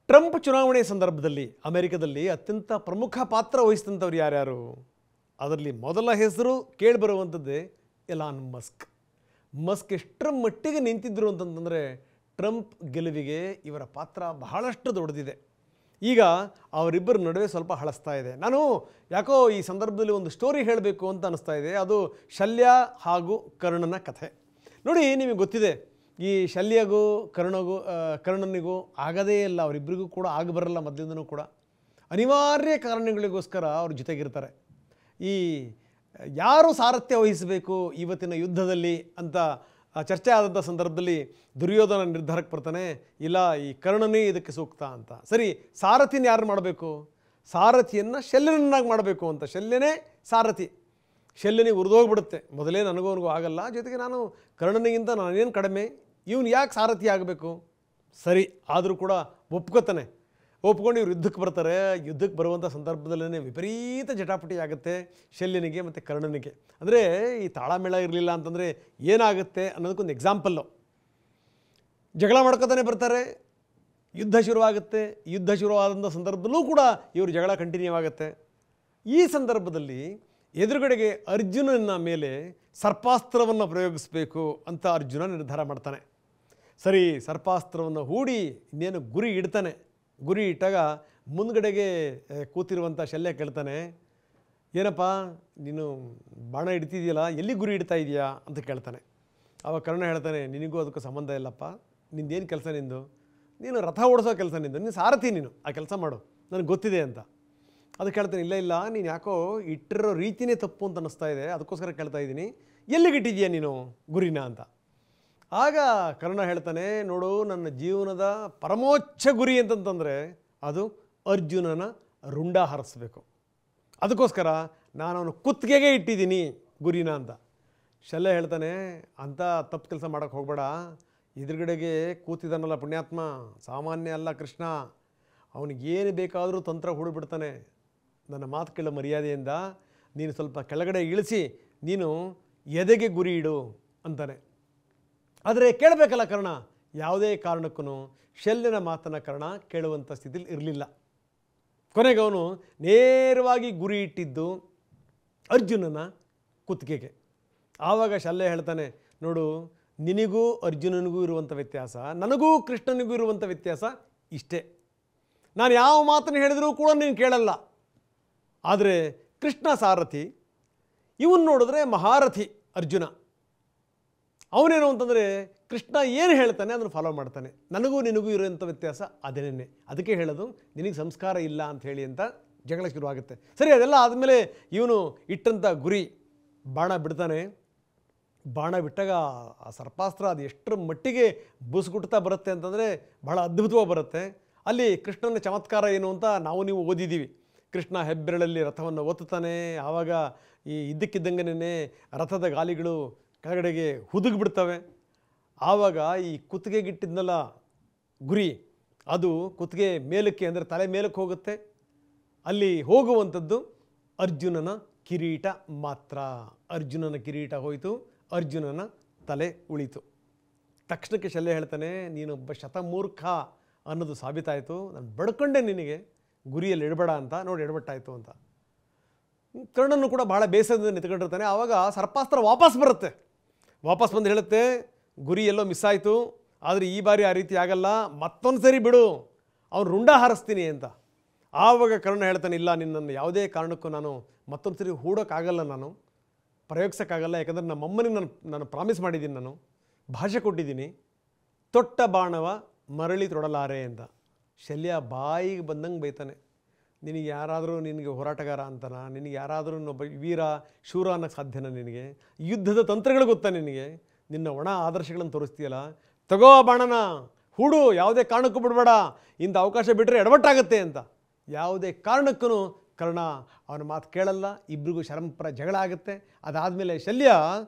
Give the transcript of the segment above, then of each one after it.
Trump ಚುನಾವಣೆ ಸಂದರ್ಭದಲ್ಲಿ ಅಮೆರಿಕದಲ್ಲಿ ಅತ್ಯಂತ ಪ್ರಮುಖ ಪಾತ್ರ ವಹಿಸಿದಂಥವ್ರು ಯಾರ್ಯಾರು? ಅದರಲ್ಲಿ ಮೊದಲ ಹೆಸರು ಕೇಳಿಬರುವಂಥದ್ದೇ ಎಲಾನ್ ಮಸ್ಕ್. ಮಸ್ಕ್ ಎಷ್ಟರ ಮಟ್ಟಿಗೆ ನಿಂತಿದ್ದರು ಅಂತಂತಂದರೆ ಟ್ರಂಪ್ ಗೆಲುವಿಗೆ ಇವರ ಪಾತ್ರ ಬಹಳಷ್ಟು ದೊಡ್ಡದಿದೆ. ಈಗ ಅವರಿಬ್ಬರ ನಡುವೆ ಸ್ವಲ್ಪ ಹಳಸ್ತಾ ಇದೆ. ನಾನು ಯಾಕೋ ಈ ಸಂದರ್ಭದಲ್ಲಿ ಒಂದು ಸ್ಟೋರಿ ಹೇಳಬೇಕು ಅಂತ ಅನ್ನಿಸ್ತಾ ಇದೆ. ಅದು ಶಲ್ಯ ಹಾಗೂ ಕರ್ಣನ ಕಥೆ. ನೋಡಿ, ನಿಮಗೆ ಗೊತ್ತಿದೆ, ಈ ಶಲ್ಯಗೂ ಕರ್ಣನಿಗೂ ಆಗದೇ ಇಲ್ಲ, ಅವರಿಬ್ಬರಿಗೂ ಕೂಡ ಆಗಬರಲ್ಲ. ಮೊದಲಿಂದನೂ ಕೂಡ ಅನಿವಾರ್ಯ ಕಾರಣಗಳಿಗೋಸ್ಕರ ಅವ್ರ ಜೊತೆಗಿರ್ತಾರೆ. ಈ ಯಾರು ಸಾರಥ್ಯ ವಹಿಸಬೇಕು ಇವತ್ತಿನ ಯುದ್ಧದಲ್ಲಿ ಅಂತ ಚರ್ಚೆ ಆದಂಥ ಸಂದರ್ಭದಲ್ಲಿ ದುರ್ಯೋಧನ ನಿರ್ಧಾರಕ್ಕೆ ಬರ್ತಾನೆ, ಇಲ್ಲ ಈ ಕರ್ಣನೇ ಇದಕ್ಕೆ ಸೂಕ್ತ ಅಂತ. ಸರಿ, ಸಾರಥಿನ ಯಾರು ಮಾಡಬೇಕು? ಸಾರಥಿಯನ್ನು ಶಲ್ಯನನ್ನಾಗಿ ಮಾಡಬೇಕು ಅಂತ. ಶಲ್ಯನೇ ಸಾರಥಿ. ಶಲ್ಯನಿಗೆ ಉರಿದೋಗ್ಬಿಡುತ್ತೆ, ಮೊದಲೇ ನನಗೂ ಆಗಲ್ಲ, ಜೊತೆಗೆ ನಾನು ಕರ್ಣನಿಗಿಂತ ನಾನೇನು ಕಡಿಮೆ, ಇವನು ಯಾಕೆ ಸಾರಥಿ ಆಗಬೇಕು? ಸರಿ, ಆದರೂ ಕೂಡ ಒಪ್ಕೋತಾನೆ. ಒಪ್ಕೊಂಡು ಇವ್ರು ಯುದ್ಧಕ್ಕೆ ಬರ್ತಾರೆ. ಯುದ್ಧಕ್ಕೆ ಬರುವಂಥ ಸಂದರ್ಭದಲ್ಲೇ ವಿಪರೀತ ಜಟಾಪಟಿ ಆಗುತ್ತೆ ಶಲ್ಯನಿಗೆ ಮತ್ತು ಕರ್ಣನಿಗೆ. ಅಂದರೆ ಈ ತಾಳಮೇಳ ಇರಲಿಲ್ಲ ಅಂತಂದರೆ ಏನಾಗುತ್ತೆ ಅನ್ನೋದಕ್ಕೊಂದು ಎಕ್ಸಾಂಪಲ್ಲು. ಜಗಳ ಮಾಡ್ಕೊತಾನೆ ಬರ್ತಾರೆ, ಯುದ್ಧ ಶುರುವಾಗುತ್ತೆ. ಯುದ್ಧ ಶುರುವಾದಂಥ ಸಂದರ್ಭದಲ್ಲೂ ಕೂಡ ಇವರು ಜಗಳ ಕಂಟಿನ್ಯೂ ಆಗುತ್ತೆ. ಈ ಸಂದರ್ಭದಲ್ಲಿ ಎದುರುಗಡೆಗೆ ಅರ್ಜುನನ ಮೇಲೆ ಸರ್ಪಾಸ್ತ್ರವನ್ನು ಪ್ರಯೋಗಿಸಬೇಕು ಅಂತ ಅರ್ಜುನ ನಿರ್ಧಾರ ಮಾಡ್ತಾನೆ. ಸರಿ, ಸರ್ಪಾಸ್ತ್ರವನ್ನು ಹೂಡಿ ಇನ್ನೇನು ಗುರಿ ಇಡ್ತಾನೆ. ಗುರಿ ಇಟ್ಟಾಗ ಮುಂದ್ಗಡೆಗೆ ಕೂತಿರುವಂಥ ಶಲ್ಯ ಕೇಳ್ತಾನೆ, ಏನಪ್ಪ ನೀನು ಬಾಣ ಇಡ್ತಿದೆಯಲ್ಲ, ಎಲ್ಲಿ ಗುರಿ ಇಡ್ತಾ ಇದೆಯಾ ಅಂತ ಕೇಳ್ತಾನೆ. ಆವಾಗ ಕರ್ಣ ಹೇಳ್ತಾನೆ, ನಿನಗೂ ಅದಕ್ಕೂ ಸಂಬಂಧ ಇಲ್ಲಪ್ಪ, ನಿಂದೇನು ಕೆಲಸ ನಿಂದು? ನೀನು ರಥ ಓಡಿಸೋ ಕೆಲಸ ನಿಂದು, ನೀನು ಸಾರಥಿ, ನೀನು ಆ ಕೆಲಸ ಮಾಡು, ನನಗೆ ಗೊತ್ತಿದೆ ಅಂತ. ಅದು ಕೇಳ್ತಾನೆ, ಇಲ್ಲ ನೀನು ಯಾಕೋ ಇಟ್ಟಿರೋ ರೀತಿಯೇ ತಪ್ಪು ಅಂತ ಅನ್ನಿಸ್ತಾ ಇದೆ, ಅದಕ್ಕೋಸ್ಕರ ಕೇಳ್ತಾ ಇದ್ದೀನಿ, ಎಲ್ಲಿಗಿಟ್ಟಿದೆಯಾ ನೀನು ಗುರಿನ ಅಂತ. ಆಗ ಕರ್ಣ ಹೇಳ್ತಾನೆ, ನೋಡು, ನನ್ನ ಜೀವನದ ಪರಮೋಚ್ಚ ಗುರಿ ಅಂತಂತಂದರೆ ಅದು ಅರ್ಜುನನ ರುಂಡ ಹಾರಿಸ್ಬೇಕು. ಅದಕ್ಕೋಸ್ಕರ ನಾನು ಅವನು ಕುತ್ತಿಗೆಗೆ ಇಟ್ಟಿದ್ದೀನಿ ಗುರಿನ ಅಂತ. ಶಲ್ಯ ಹೇಳ್ತಾನೆ, ಅಂಥ ತಪ್ಪು ಕೆಲಸ ಮಾಡೋಕ್ಕೆ ಹೋಗಬೇಡ, ಎದುರುಗಡೆಗೆ ಕೂತಿದ್ದಾನಲ್ಲ ಪುಣ್ಯಾತ್ಮ, ಸಾಮಾನ್ಯ ಅಲ್ಲ ಕೃಷ್ಣ, ಅವನಿಗೇನು ಬೇಕಾದರೂ ತಂತ್ರ ಹೂಡಿಬಿಡ್ತಾನೆ. ನನ್ನ ಮಾತು ಕೇಳೋ ಮರ್ಯಾದೆಯಿಂದ ನೀನು ಸ್ವಲ್ಪ ಕೆಳಗಡೆ ಇಳಿಸಿ ನೀನು ಎದೆಗೆ ಗುರಿ ಇಡು ಅಂತಾನೆ. ಆದರೆ ಕೇಳಬೇಕಲ್ಲ ಕರ್ಣ. ಯಾವುದೇ ಕಾರಣಕ್ಕೂ ಶಲ್ಯನ ಮಾತನ್ನು ಕರ್ಣ ಕೇಳುವಂಥ ಸ್ಥಿತಿಲಿ ಇರಲಿಲ್ಲ. ಕೊನೆಗೆ ಅವನು ನೇರವಾಗಿ ಗುರಿ ಇಟ್ಟಿದ್ದು ಅರ್ಜುನನ ಕುತ್ತಿಗೆಗೆ. ಆವಾಗ ಶಲ್ಯ ಹೇಳ್ತಾನೆ, ನೋಡು, ನಿನಗೂ ಅರ್ಜುನನಿಗೂ ಇರುವಂಥ ವ್ಯತ್ಯಾಸ, ನನಗೂ ಕೃಷ್ಣನಿಗೂ ಇರುವಂಥ ವ್ಯತ್ಯಾಸ ಇಷ್ಟೇ. ನಾನು ಯಾವ ಮಾತನ್ನು ಹೇಳಿದರೂ ಕೂಡ ನೀನು ಕೇಳಲ್ಲ. ಆದರೆ ಕೃಷ್ಣ ಸಾರಥಿ, ಇವನು ನೋಡಿದ್ರೆ ಮಹಾರಥಿ ಅರ್ಜುನ. ಅವನೇನು ಅಂತಂದರೆ ಕೃಷ್ಣ ಏನು ಹೇಳ್ತಾನೆ ಅದನ್ನು ಫಾಲೋ ಮಾಡ್ತಾನೆ. ನನಗೂ ನಿನಗೂ ಇರೋಂಥ ವ್ಯತ್ಯಾಸ ಅದೇನೇ. ಅದಕ್ಕೆ ಹೇಳೋದು ನಿನಗೆ ಸಂಸ್ಕಾರ ಇಲ್ಲ ಅಂತ ಹೇಳಿ ಅಂತ ಜಗಳ ಶುರುವಾಗುತ್ತೆ. ಸರಿ, ಅದೆಲ್ಲ ಆದಮೇಲೆ ಇವನು ಇಟ್ಟಂಥ ಗುರಿ ಬಾಣ ಬಿಡ್ತಾನೆ. ಬಾಣ ಬಿಟ್ಟಾಗ ಆ ಸರ್ಪಾಸ್ತ್ರ ಅದು ಎಷ್ಟರ ಮಟ್ಟಿಗೆ ಬುಸ್ಗುಟ್ತಾ ಬರುತ್ತೆ ಅಂತಂದರೆ ಬಹಳ ಅದ್ಭುತವಾಗಿ ಬರುತ್ತೆ. ಅಲ್ಲಿ ಕೃಷ್ಣನ ಚಮತ್ಕಾರ ಏನು ಅಂತ ನಾವು ನೀವು ಓದಿದ್ದೀವಿ. ಕೃಷ್ಣ ಹೆಬ್ಬೆರಳಲ್ಲಿ ರಥವನ್ನು ಒತ್ತುತ್ತಾನೆ. ಆವಾಗ ಈ ಇದ್ದಕ್ಕಿದ್ದಂಗೆನೇ ರಥದ ಗಾಲಿಗಳು ಕೆಳಗಡೆಗೆ ಹುದುಗಿಬಿಡ್ತವೆ. ಆವಾಗ ಈ ಕುತ್ತಿಗೆಗಿಟ್ಟಿದ್ನಲ್ಲ ಗುರಿ, ಅದು ಕುತ್ತಿಗೆ ಮೇಲಕ್ಕೆ ಅಂದರೆ ತಲೆ ಮೇಲಕ್ಕೆ ಹೋಗುತ್ತೆ. ಅಲ್ಲಿ ಹೋಗುವಂಥದ್ದು ಅರ್ಜುನನ ಕಿರೀಟ ಮಾತ್ರ. ಅರ್ಜುನನ ಕಿರೀಟ ಹೋಯಿತು, ಅರ್ಜುನನ ತಲೆ ಉಳಿತು. ತಕ್ಷಣಕ್ಕೆ ಶಲ್ಯ ಹೇಳ್ತಾನೆ, ನೀನೊಬ್ಬ ಶತಮೂರ್ಖ ಅನ್ನೋದು ಸಾಬೀತಾಯಿತು, ನಾನು ಬಡ್ಕೊಂಡೆ ನಿನಗೆ ಗುರಿಯಲ್ಲಿ ಇಡಬೇಡ ಅಂತ. ನೋಡಿ, ಎಡಬಟ್ಟಾಯಿತು ಅಂತ. ಕರ್ಣನು ಕೂಡ ಭಾಳ ಬೇಸರದಿಂದ ನಿಂತ್ಕೊಂಡಿರ್ತಾನೆ. ಆವಾಗ ಸರ್ಪಾಸ್ತ್ರ ವಾಪಸ್ ಬರುತ್ತೆ. ವಾಪಸ್ ಬಂದು ಹೇಳುತ್ತೆ, ಗುರಿ ಎಲ್ಲೋ ಮಿಸ್ ಆಯಿತು, ಆದರೆ ಈ ಬಾರಿ ಆ ರೀತಿ ಆಗಲ್ಲ, ಮತ್ತೊಂದು ಸರಿ ಬಿಡು, ಅವನು ರುಂಡ ಹಾರಿಸ್ತೀನಿ ಅಂತ. ಆವಾಗ ಕರ್ಣ ಹೇಳ್ತಾನೆ, ಇಲ್ಲ, ನಿನ್ನನ್ನು ಯಾವುದೇ ಕಾರಣಕ್ಕೂ ನಾನು ಮತ್ತೊಂದು ಸರಿ ಹೂಡೋಕ್ಕಾಗಲ್ಲ, ನಾನು ಪ್ರಯೋಗಿಸೋಕ್ಕಾಗಲ್ಲ, ಯಾಕಂದರೆ ನಮ್ಮಮ್ಮನಿಗೆ ನಾನು ಪ್ರಾಮಿಸ್ ಮಾಡಿದ್ದೀನಿ, ನಾನು ಭಾಷೆ ಕೊಟ್ಟಿದ್ದೀನಿ, ತೊಟ್ಟ ಬಾಣವ ಮರಳಿ ತೊಡಲಾರೆ ಅಂತ. ಶಲ್ಯ ಬಾಯಿಗೆ ಬಂದಂಗೆ ಬೈತಾನೆ, ನಿನಗೆ ಯಾರಾದರೂ ನಿನಗೆ ಹೋರಾಟಗಾರ ಅಂತನ, ನಿನಗೆ ಯಾರಾದರೂ ಒಬ್ಬ ವೀರ ಶೂರ ಅನ್ನೋಕ್ಕೆ ಸಾಧ್ಯನ? ನಿನಗೆ ಯುದ್ಧದ ತಂತ್ರಗಳು ಗೊತ್ತಾ? ನಿನಗೆ ನಿನ್ನ ಒಣ ಆದರ್ಶಗಳನ್ನು ತೋರಿಸ್ತೀಯಲ್ಲ, ತಗೋ ಬಾಣನ ಹೂಡು, ಯಾವುದೇ ಕಾರಣಕ್ಕೂ ಬಿಡಬೇಡ, ಇಂಥ ಅವಕಾಶ ಬಿಟ್ಟರೆ ಎಡವಟ್ಟಾಗತ್ತೆ ಅಂತ. ಯಾವುದೇ ಕಾರಣಕ್ಕೂ ಕರ್ಣ ಅವನ ಮಾತು ಕೇಳಲ್ಲ. ಇಬ್ಬರಿಗೂ ಶರಂಪರ ಜಗಳ ಆಗುತ್ತೆ. ಅದಾದಮೇಲೆ ಶಲ್ಯ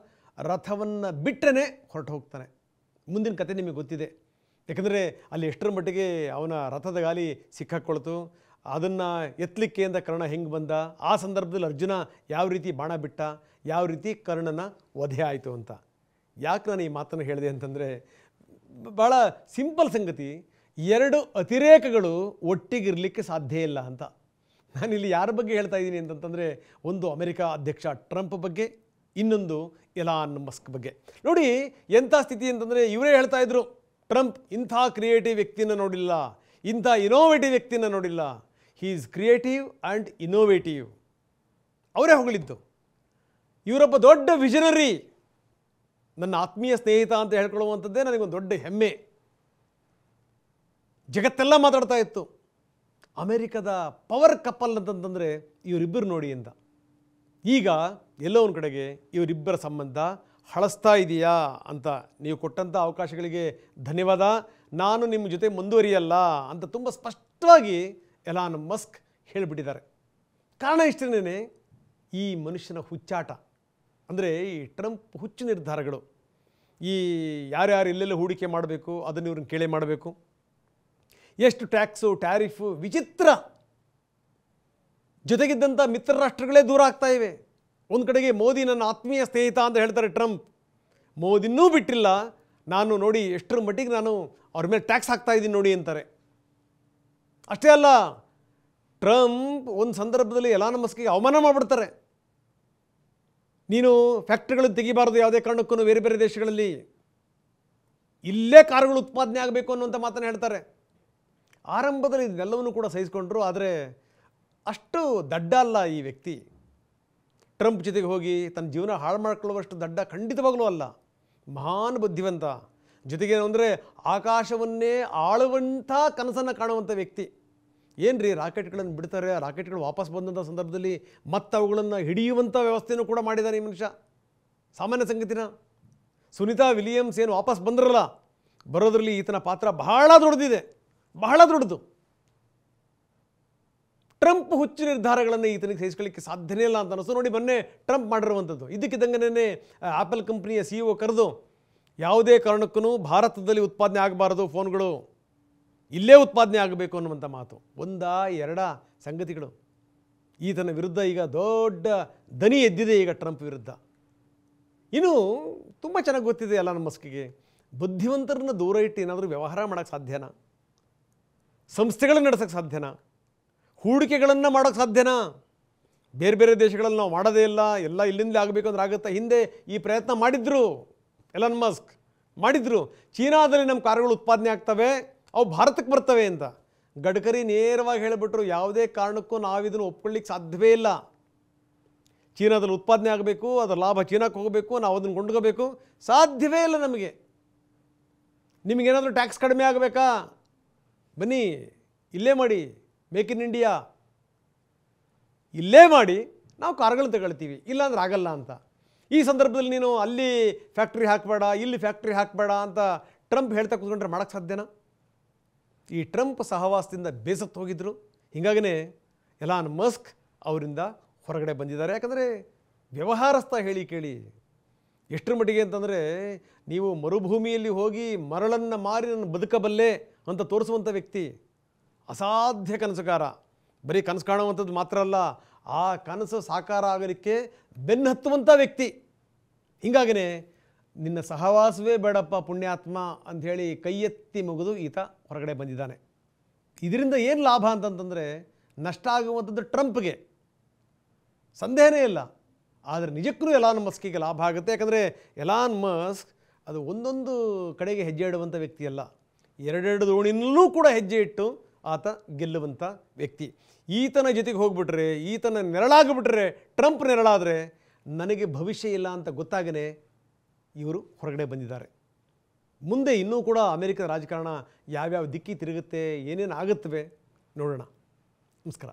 ರಥವನ್ನು ಬಿಟ್ಟರೆ ಹೊರಟು ಹೋಗ್ತಾನೆ. ಮುಂದಿನ ಕತೆ ನಿಮಗೆ ಗೊತ್ತಿದೆ. ಯಾಕಂದರೆ ಅಲ್ಲಿ ಎಷ್ಟರ ಮಟ್ಟಿಗೆ ಅವನ ರಥದ ಗಾಲಿ ಸಿಕ್ಕಾಕ್ಕೊಳ್ತು, ಅದನ್ನು ಎತ್ತಲಿಕ್ಕೆ ಅಂತ ಕರ್ಣ ಹೆಂಗೆ ಬಂದ, ಆ ಸಂದರ್ಭದಲ್ಲಿ ಅರ್ಜುನ ಯಾವ ರೀತಿ ಬಾಣ ಬಿಟ್ಟ, ಯಾವ ರೀತಿ ಕರ್ಣನ ವಧೆ ಆಯಿತು ಅಂತ. ಯಾಕೆ ನಾನು ಈ ಮಾತನ್ನು ಹೇಳಿದೆ ಅಂತಂದರೆ ಭಾಳ ಸಿಂಪಲ್ ಸಂಗತಿ. ಎರಡು ಅತಿರೇಕಗಳು ಒಟ್ಟಿಗಿರಲಿಕ್ಕೆ ಸಾಧ್ಯ ಇಲ್ಲ ಅಂತ. ನಾನಿಲ್ಲಿ ಯಾರ ಬಗ್ಗೆ ಹೇಳ್ತಾ ಇದ್ದೀನಿ ಅಂತಂತಂದರೆ, ಒಂದು ಅಮೆರಿಕ ಅಧ್ಯಕ್ಷ ಟ್ರಂಪ್ ಬಗ್ಗೆ, ಇನ್ನೊಂದು ಎಲಾನ್ ಮಸ್ಕ್ ಬಗ್ಗೆ. ನೋಡಿ ಎಂಥ ಸ್ಥಿತಿ ಅಂತಂದರೆ, ಇವರೇ ಹೇಳ್ತಾ ಇದ್ರು, ಟ್ರಂಪ್ ಇಂಥ ಕ್ರಿಯೇಟಿವ್ ವ್ಯಕ್ತಿನ ನೋಡಿಲ್ಲ, ಇಂಥ ಇನೋವೇಟಿವ್ ವ್ಯಕ್ತಿನ ನೋಡಿಲ್ಲ. He is creative and innovative. ಅವರೇ ಹೊಗಳಿದ್ದು. ಇವರೊಬ್ಬ ದೊಡ್ಡ ವಿಷನರಿ, ನನ್ನ ಆತ್ಮೀಯ ಸ್ನೇಹಿತ ಅಂತ ಹೇಳ್ಕೊಳ್ಳುವಂಥದ್ದೇ ನನಗೊಂದು ದೊಡ್ಡ ಹೆಮ್ಮೆ. ಜಗತ್ತೆಲ್ಲ ಮಾತಾಡ್ತಾ ಇತ್ತು. ಅಮೆರಿಕದ ಪವರ್ ಕಪಲ್ ಅಂತಂತಂದರೆ ಇವರಿಬ್ಬರು ನೋಡಿ ಅಂತ. ಈಗ ಎಲ್ಲೋ ಒಂದು ಕಡೆಗೆ ಇವರಿಬ್ಬರ ಸಂಬಂಧ ಹಳಸ್ತಾ ಇದೆಯಾ ಅಂತ. ನೀವು ಕೊಟ್ಟಂಥ ಅವಕಾಶಗಳಿಗೆ ಧನ್ಯವಾದ, ನಾನು ನಿಮ್ಮ ಜೊತೆ ಮುಂದುವರಿಯಲ್ಲ ಅಂತ ತುಂಬ ಸ್ಪಷ್ಟವಾಗಿ ಎಲಾನ್ ಮಸ್ಕ್ ಹೇಳಿಬಿಟ್ಟಿದ್ದಾರೆ. ಕಾರಣ ಇಷ್ಟೇನೆ, ಈ ಮನುಷ್ಯನ ಹುಚ್ಚಾಟ, ಅಂದರೆ ಈ ಟ್ರಂಪ್ ಹುಚ್ಚು ನಿರ್ಧಾರಗಳು. ಈ ಯಾರ್ಯಾರು ಎಲ್ಲೆಲ್ಲ ಹೂಡಿಕೆ ಮಾಡಬೇಕು ಅದನ್ನು ಇವ್ರನ್ನ ಕೇಳೇ ಮಾಡಬೇಕು, ಎಷ್ಟು ಟ್ಯಾಕ್ಸು ಟ್ಯಾರಿಫು, ವಿಚಿತ್ರ. ಜೊತೆಗಿದ್ದಂಥ ಮಿತ್ರ ರಾಷ್ಟ್ರಗಳೇ ದೂರ ಆಗ್ತಾ ಇವೆ. ಒಂದು ಕಡೆಗೆ ಮೋದಿ ನನ್ನ ಆತ್ಮೀಯ ಸ್ನೇಹಿತ ಅಂತ ಹೇಳ್ತಾರೆ ಟ್ರಂಪ್, ಮೋದಿನೂ ಬಿಟ್ಟಿಲ್ಲ, ನಾನು ನೋಡಿ ಎಷ್ಟರ ಮಟ್ಟಿಗೆ ನಾನು ಅವ್ರ ಮೇಲೆ ಟ್ಯಾಕ್ಸ್ ಹಾಕ್ತಾ ಇದ್ದೀನಿ ನೋಡಿ ಅಂತಾರೆ. ಅಷ್ಟೇ ಅಲ್ಲ, ಟ್ರಂಪ್ ಒಂದು ಸಂದರ್ಭದಲ್ಲಿ ಎಲಾನ್ ಮಸ್ಕಿಗೆ ಅವಮಾನ ಮಾಡಿಬಿಡ್ತಾರೆ. ನೀನು ಫ್ಯಾಕ್ಟ್ರಿಗಳನ್ನು ತೆಗಿಬಾರ್ದು ಯಾವುದೇ ಕಾರಣಕ್ಕೂ ಬೇರೆ ಬೇರೆ ದೇಶಗಳಲ್ಲಿ, ಇಲ್ಲೇ ಕಾರುಗಳು ಉತ್ಪಾದನೆ ಆಗಬೇಕು ಅನ್ನುವಂಥ ಮಾತನ್ನು ಹೇಳ್ತಾರೆ. ಆರಂಭದಲ್ಲಿ ಇದೆಲ್ಲವನ್ನೂ ಕೂಡ ಸಹಿಸಿಕೊಂಡ್ರು, ಆದರೆ ಅಷ್ಟು ದಡ್ಡ ಅಲ್ಲ ಈ ವ್ಯಕ್ತಿ. ಟ್ರಂಪ್ ಜೊತೆಗೆ ಹೋಗಿ ತನ್ನ ಜೀವನ ಹಾಳು ಮಾಡ್ಕೊಳ್ಳುವಷ್ಟು ದಡ್ಡ ಖಂಡಿತವಾಗಲೂ ಅಲ್ಲ. ಮಹಾನ್ ಬುದ್ಧಿವಂತ. ಜೊತೆಗೆ ಏನು ಅಂದರೆ ಆಕಾಶವನ್ನೇ ಆಳುವಂಥ ಕನಸನ್ನು ಕಾಣುವಂಥ ವ್ಯಕ್ತಿ. ಏನು ರೀ, ರಾಕೆಟ್ಗಳನ್ನು ಬಿಡ್ತಾರೆ, ರಾಕೆಟ್ಗಳು ವಾಪಸ್ ಬಂದಂಥ ಸಂದರ್ಭದಲ್ಲಿ ಮತ್ತೆ ಅವುಗಳನ್ನು ಹಿಡಿಯುವಂಥ ವ್ಯವಸ್ಥೆಯೂ ಕೂಡ ಮಾಡಿದ್ದಾನೆ ಈ ಮನುಷ್ಯ. ಸಾಮಾನ್ಯ ಸಂಗತಿನ. ಸುನಿತಾ ವಿಲಿಯಮ್ಸ್ ಏನು ವಾಪಸ್ ಬಂದ್ರಲ್ಲ, ಬರೋದ್ರಲ್ಲಿ ಈತನ ಪಾತ್ರ ಬಹಳ ದೊಡ್ಡದಿದೆ, ಬಹಳ ದೊಡ್ಡದು. ಟ್ರಂಪ್ ಹುಚ್ಚು ನಿರ್ಧಾರಗಳನ್ನು ಈತನಿಗೆ ಸಹಿಸ್ಕೊಳ್ಳಿಕ್ಕೆ ಸಾಧ್ಯನೇ ಇಲ್ಲ ಅಂತ ಅನಿಸ್ತು. ನೋಡಿ, ಮೊನ್ನೆ ಟ್ರಂಪ್ ಮಾಡಿರುವಂಥದ್ದು, ಇದಕ್ಕಿದ್ದಂಗೆ ಆ್ಯಪಲ್ ಕಂಪ್ನಿಯ CEO ಕರೆದು ಯಾವುದೇ ಕಾರಣಕ್ಕೂ ಭಾರತದಲ್ಲಿ ಉತ್ಪಾದನೆ ಆಗಬಾರದು ಫೋನ್ಗಳು, ಇಲ್ಲೇ ಉತ್ಪಾದನೆ ಆಗಬೇಕು ಅನ್ನುವಂಥ ಮಾತು. ಒಂದಾ ಎರಡ ಸಂಗತಿಗಳು. ಈತನ ವಿರುದ್ಧ ಈಗ ದೊಡ್ಡ ದನಿ ಎದ್ದಿದೆ ಈಗ ಟ್ರಂಪ್ ವಿರುದ್ಧ. ಇನ್ನು ತುಂಬ ಚೆನ್ನಾಗಿ ಗೊತ್ತಿದೆ ಎಲಾನ್ ಮಸ್ಕಿಗೆ, ಬುದ್ಧಿವಂತರನ್ನು ದೂರ ಇಟ್ಟು ಏನಾದರೂ ವ್ಯವಹಾರ ಮಾಡೋಕ್ಕೆ ಸಾಧ್ಯನಾ? ಸಂಸ್ಥೆಗಳನ್ನು ನಡೆಸೋಕ್ಕೆ ಸಾಧ್ಯನಾ? ಹೂಡಿಕೆಗಳನ್ನು ಮಾಡೋಕ್ಕೆ ಸಾಧ್ಯನಾ? ಬೇರೆ ಬೇರೆ ದೇಶಗಳಲ್ಲಿ ನಾವು ಮಾಡೋದೇ ಇಲ್ಲ, ಎಲ್ಲ ಇಲ್ಲಿಂದಲೇ ಆಗಬೇಕು ಅಂದ್ರೆ ಆಗುತ್ತಾ? ಹಿಂದೆ ಈ ಪ್ರಯತ್ನ ಮಾಡಿದ್ರು, ಎಲಾನ್ ಮಸ್ಕ್ ಮಾಡಿದ್ರು. ಚೀನಾದಲ್ಲಿ ನಮ್ಮ ಕಾರುಗಳು ಉತ್ಪಾದನೆ ಆಗ್ತವೆ, ಅವು ಭಾರತಕ್ಕೆ ಬರ್ತವೆ ಅಂತ. ಗಡ್ಕರಿ ನೇರವಾಗಿ ಹೇಳಿಬಿಟ್ರು, ಯಾವುದೇ ಕಾರಣಕ್ಕೂ ನಾವಿದನ್ನು ಒಪ್ಕೊಳ್ಳಿಕ್ಕೆ ಸಾಧ್ಯವೇ ಇಲ್ಲ. ಚೀನಾದಲ್ಲಿ ಉತ್ಪಾದನೆ ಆಗಬೇಕು, ಅದರ ಲಾಭ ಚೀನಾಕ್ಕೆ ಹೋಗಬೇಕು, ನಾವು ಅದನ್ನು ಕೊಂಡ್ಕೋಬೇಕು, ಸಾಧ್ಯವೇ ಇಲ್ಲ ನಮಗೆ. ನಿಮಗೇನಾದರೂ ಟ್ಯಾಕ್ಸ್ ಕಡಿಮೆ ಆಗಬೇಕಾ? ಬನ್ನಿ ಇಲ್ಲೇ ಮಾಡಿ, ಮೇಕ್ ಇನ್ ಇಂಡಿಯಾ ಇಲ್ಲೇ ಮಾಡಿ, ನಾವು ಕಾರುಗಳನ್ನು ತಗೊಳ್ತೀವಿ, ಇಲ್ಲಾಂದ್ರೆ ಆಗಲ್ಲ ಅಂತ. ಈ ಸಂದರ್ಭದಲ್ಲಿ ನೀನು ಅಲ್ಲಿ ಫ್ಯಾಕ್ಟ್ರಿ ಹಾಕಬೇಡ, ಇಲ್ಲಿ ಫ್ಯಾಕ್ಟ್ರಿ ಹಾಕಬೇಡ ಅಂತ ಟ್ರಂಪ್ ಹೇಳ್ತಾ ಕೂತ್ಕೊಂಡ್ರೆ ಮಾಡೋಕ್ಕೆ ಸಾಧ್ಯನಾ? ಈ ಟ್ರಂಪ್ ಸಹವಾಸದಿಂದ ಬೇಸತ್ತು ಹೋಗಿದ್ರು. ಹೀಗಾಗಿನೇ ಎಲಾನ್ ಮಸ್ಕ್ ಅವರಿಂದ ಹೊರಗಡೆ ಬಂದಿದ್ದಾರೆ. ಯಾಕಂದರೆ ವ್ಯವಹಾರಸ್ಥ ಹೇಳಿ ಕೇಳಿ ಎಷ್ಟರ ಮಟ್ಟಿಗೆ ಅಂತಂದರೆ, ನೀವು ಮರುಭೂಮಿಯಲ್ಲಿ ಹೋಗಿ ಮರಳನ್ನು ಮಾರಿ ನಾನು ಬದುಕಬಲ್ಲೆ ಅಂತ ತೋರಿಸುವಂಥ ವ್ಯಕ್ತಿ, ಅಸಾಧ್ಯ ಕನಸುಗಾರ. ಬರೀ ಕನಸು ಕಾಣುವಂಥದ್ದು ಮಾತ್ರ ಅಲ್ಲ, ಆ ಕನಸು ಸಾಕಾರ ಆಗಲಿಕ್ಕೆ ಬೆನ್ನು ಹತ್ತುವಂಥ ವ್ಯಕ್ತಿ. ಹೀಗಾಗಿನೇ ನಿನ್ನ ಸಹವಾಸವೇ ಬೇಡಪ್ಪ ಪುಣ್ಯಾತ್ಮ ಅಂಥೇಳಿ ಕೈ ಎತ್ತಿ ಮುಗಿದು ಈತ ಹೊರಗಡೆ ಬಂದಿದ್ದಾನೆ. ಇದರಿಂದ ಏನು ಲಾಭ ಅಂತಂತಂದರೆ, ನಷ್ಟ ಆಗುವಂಥದ್ದು ಟ್ರಂಪ್ಗೆ, ಸಂದೇಹನೇ ಇಲ್ಲ. ಆದರೆ ನಿಜಕ್ಕೂ ಎಲಾನ್ ಮಸ್ಕಿಗೆ ಲಾಭ ಆಗುತ್ತೆ. ಯಾಕಂದರೆ ಎಲಾನ್ ಮಸ್ಕ್ ಅದು ಒಂದೊಂದು ಕಡೆಗೆ ಹೆಜ್ಜೆ ಇಡುವಂಥ ವ್ಯಕ್ತಿ ಅಲ್ಲ, ಎರಡೆರಡು ದೋಣಿನಲ್ಲೂ ಕೂಡ ಹೆಜ್ಜೆ ಇಟ್ಟು ಆತ ಗೆಲ್ಲುವಂಥ ವ್ಯಕ್ತಿ. ಈತನ ಜೊತೆಗೆ ಹೋಗ್ಬಿಟ್ರೆ, ಈತನ ನೆರಳಾಗಿಬಿಟ್ರೆ, ಟ್ರಂಪ್ ನೆರಳಾದರೆ ನನಗೆ ಭವಿಷ್ಯ ಇಲ್ಲ ಅಂತ ಗೊತ್ತಾಗೇ ಇವರು ಹೊರಗಡೆ ಬಂದಿದ್ದಾರೆ. ಮುಂದೆ ಇನ್ನೂ ಕೂಡ ಅಮೆರಿಕದ ರಾಜಕಾರಣ ಯಾವ್ಯಾವ ದಿಕ್ಕಿ ತಿರುಗುತ್ತೆ, ಏನೇನು ಆಗುತ್ತವೆ ನೋಡೋಣ. ನಮಸ್ಕಾರ.